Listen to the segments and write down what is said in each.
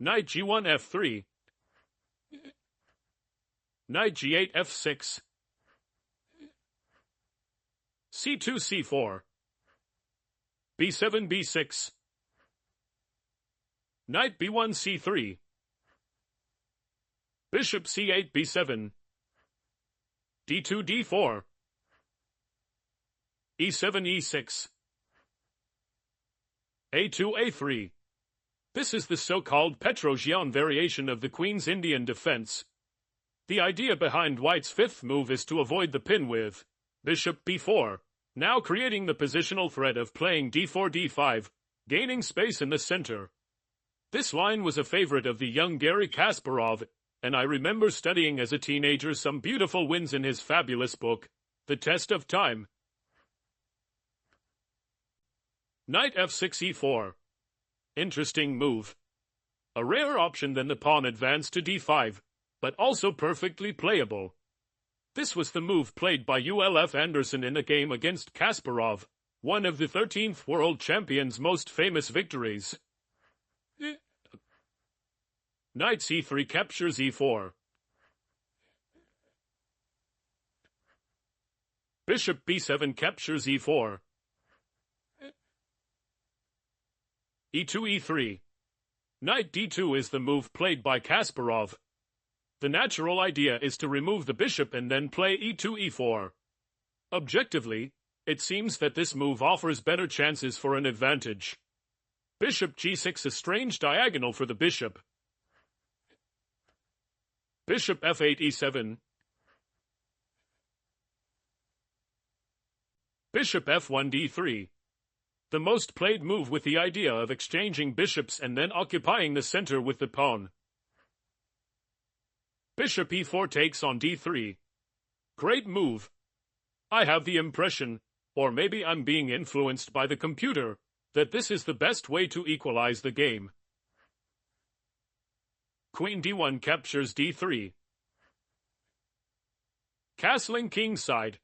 Knight g1 f3. Knight g8 f6. c2 c4. b7 b6. Knight b1 c3. Bishop c8 b7. d2 d4. e7 e6. a2 a3. This is the so-called Petrosian variation of the Queen's Indian defense. The idea behind White's fifth move is to avoid the pin with Bishop b4, now creating the positional threat of playing d4 d5, gaining space in the center. This line was a favorite of the young Garry Kasparov, and I remember studying as a teenager some beautiful wins in his fabulous book, The Test of Time. Knight f6 e4. Interesting move. A rare option than the pawn advance to d5, but also perfectly playable. This was the move played by Ulf Andersson in a game against Kasparov, one of the 13th world champion's most famous victories. Knight c3 captures e4. Bishop b7 captures e4. e2 e3. Knight d2 is the move played by Kasparov. The natural idea is to remove the bishop and then play e2 e4. Objectively, it seems that this move offers better chances for an advantage. Bishop g6, a strange diagonal for the bishop. Bishop f8 e7. Bishop f1 d3. The most played move with the idea of exchanging bishops and then occupying the center with the pawn. Bishop e4 takes on d3. Great move. I have the impression, or maybe I'm being influenced by the computer, that this is the best way to equalize the game. Queen d1 captures d3. Castling kingside.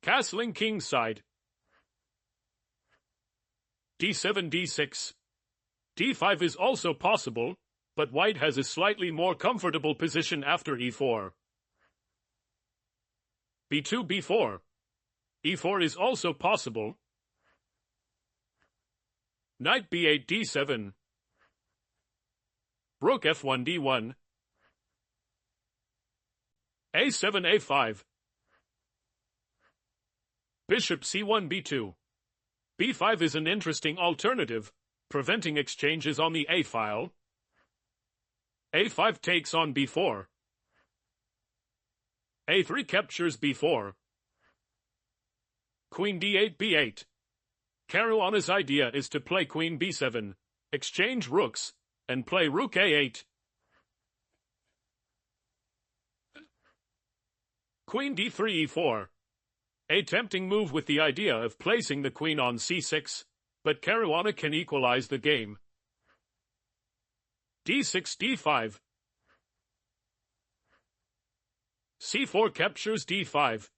Castling kingside. d7 d6. d5 is also possible, but White has a slightly more comfortable position after e4. b2 b4. e4 is also possible. Knight b8 d7. Rook f1 d1. a7 a5. Bishop c1 b2. b5 is an interesting alternative, preventing exchanges on the a file. a5 takes on b4. a3 captures b4. Queen d8 b8. Caruana's idea is to play queen b7, exchange rooks, and play rook a8. Queen d3 e4. A tempting move with the idea of placing the queen on c6, but Caruana can equalize the game. d6 d5. c4 captures d5.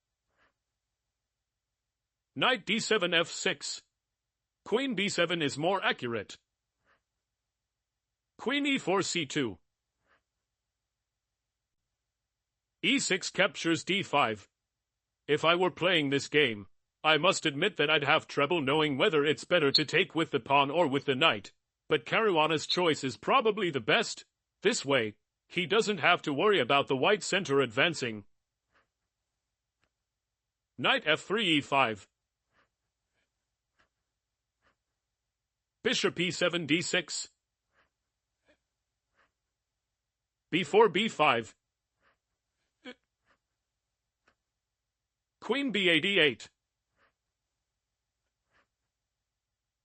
Knight d7 f6. Queen b7 is more accurate. Queen e4 c2. e6 captures d5. If I were playing this game, I must admit that I'd have trouble knowing whether it's better to take with the pawn or with the knight, but Caruana's choice is probably the best. This way, he doesn't have to worry about the white center advancing. Knight f3 e5. Bishop e7 d6. b4 b5. Queen b8 e8.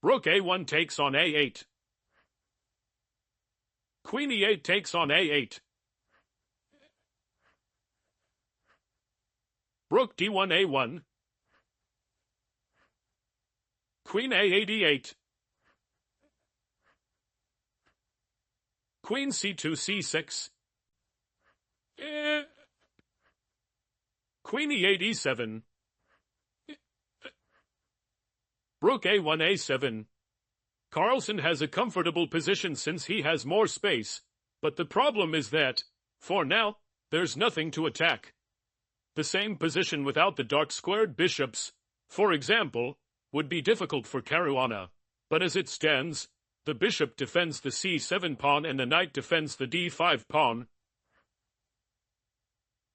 Rook a1 takes on a8. Queen e8 takes on a8. Rook d1 a1. Queen a8 e8. Queen c2 c6. Queen e8 e7. Rook a1 a7. Carlsen has a comfortable position since he has more space, but the problem is that, for now, there's nothing to attack. The same position without the dark squared bishops, for example, would be difficult for Caruana, but as it stands, the bishop defends the c7 pawn and the knight defends the d5 pawn.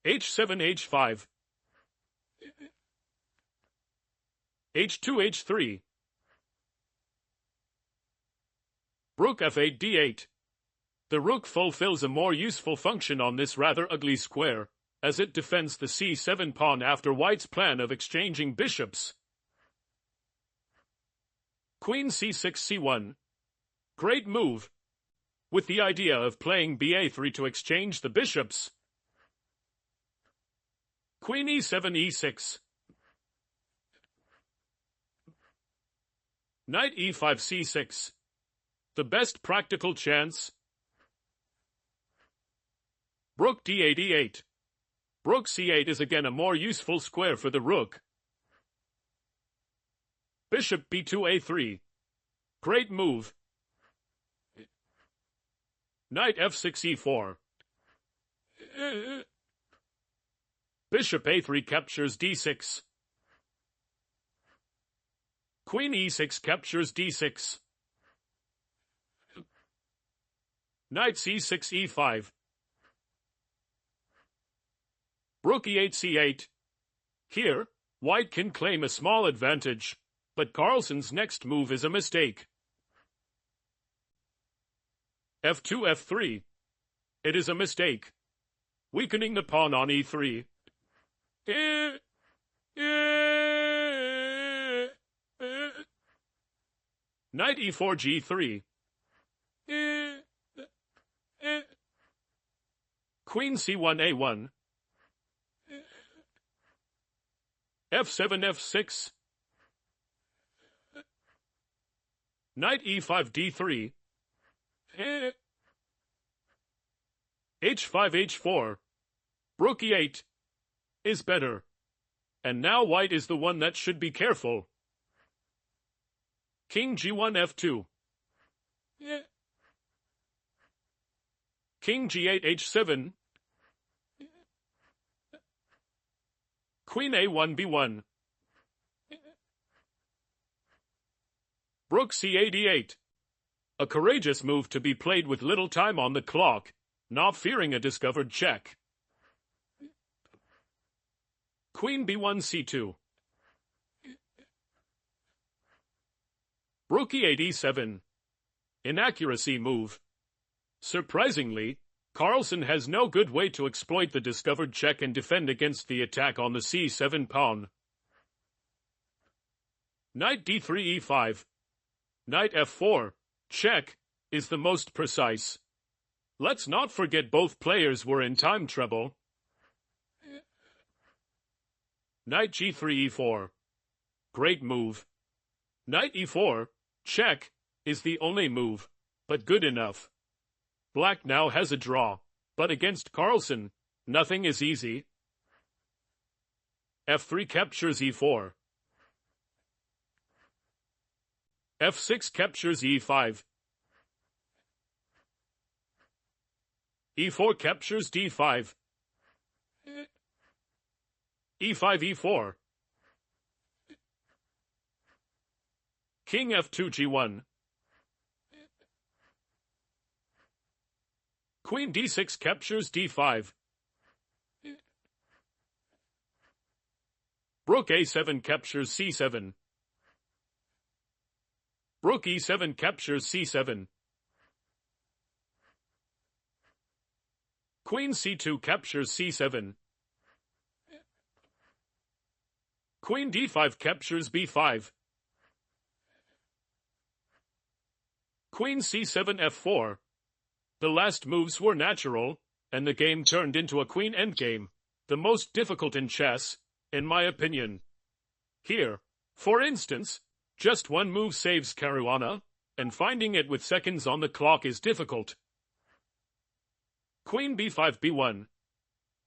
h7 h5 h2 h3 Rook f8 d8. The rook fulfills a more useful function on this rather ugly square, as it defends the c7 pawn after white's plan of exchanging bishops. Queen c6 c1. Great move, with the idea of playing ba3 to exchange the bishops. Queen e7 e6. Knight e5 c6. The best practical chance. Rook d8 e8. Rook c8 is again a more useful square for the rook. Bishop b2 a3. Great move. Knight f6 e4. Bishop a3 captures d6. Queen e6 captures d6. Knight c6 e5. Rook e8 c8. Here, white can claim a small advantage, but Carlsen's next move is a mistake. f2 f3. It is a mistake, weakening the pawn on e3. Knight e4 g3. Queen c1 a1. f7 f6. Knight e5 d3. h5 h4. Rook e8 is better. And now white is the one that should be careful. King g1 f2. King g8 h7. Queen a1 b1. Rook c8 e8. A courageous move to be played with little time on the clock, not fearing a discovered check. Queen b1 c2. Rook e8 e7. Inaccuracy move. Surprisingly, Carlsen has no good way to exploit the discovered check and defend against the attack on the c7 pawn. Knight d3 e5. Knight f4, check, is the most precise. Let's not forget both players were in time trouble. Knight g3 e4. Great move. Knight e4, check, is the only move, but good enough. Black now has a draw, but against Carlsen, nothing is easy. f3 captures e4. f6 captures e5. e4 captures d5. e5 e4. King f2 g1. Queen d6 captures d5. Rook a7 captures c7. Rook e7 captures c7. Queen c2 captures c7. Queen d5 captures b5. Queen c7 f4. The last moves were natural, and the game turned into a queen endgame, the most difficult in chess, in my opinion. Here, for instance, just one move saves Caruana, and finding it with seconds on the clock is difficult. Queen b5 b1.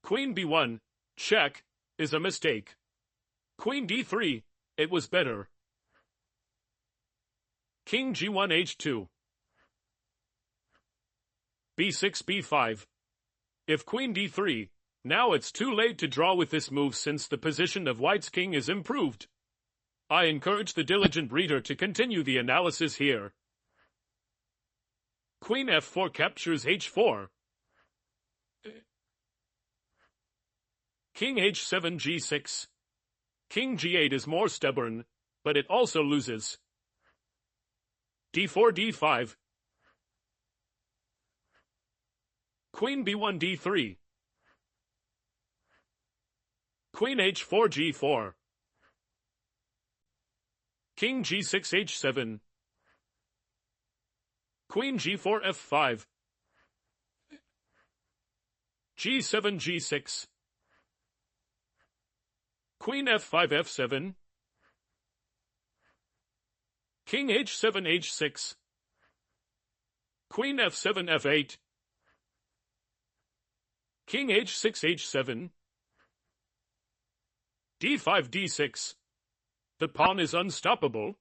Queen b1, check, is a mistake. Queen d3, it was better. King G1 H2. B6 B5. If Queen D3. Now it's too late to draw with this move since the position of White's king is improved. I encourage the diligent reader to continue the analysis here. Queen F4 captures H4. King H7 G6. King G8 is more stubborn, but it also loses. D4 D5. Queen B1 D3. Queen H4 G4. King G6 H7. Queen G4 F5. G7 G6. Queen F5 F7. King H7 H6. Queen F7 F8. King H6 H7. D5 D6. The pawn is unstoppable.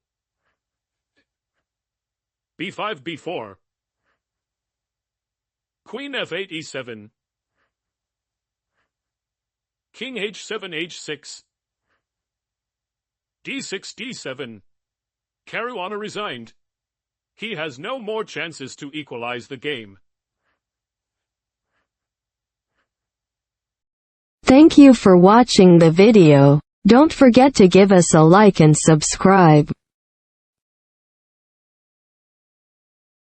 B5 B4. Queen F8 E7. King H7 H6. D6 D7. Caruana resigned. He has no more chances to equalize the game. Thank you for watching the video. Don't forget to give us a like and subscribe.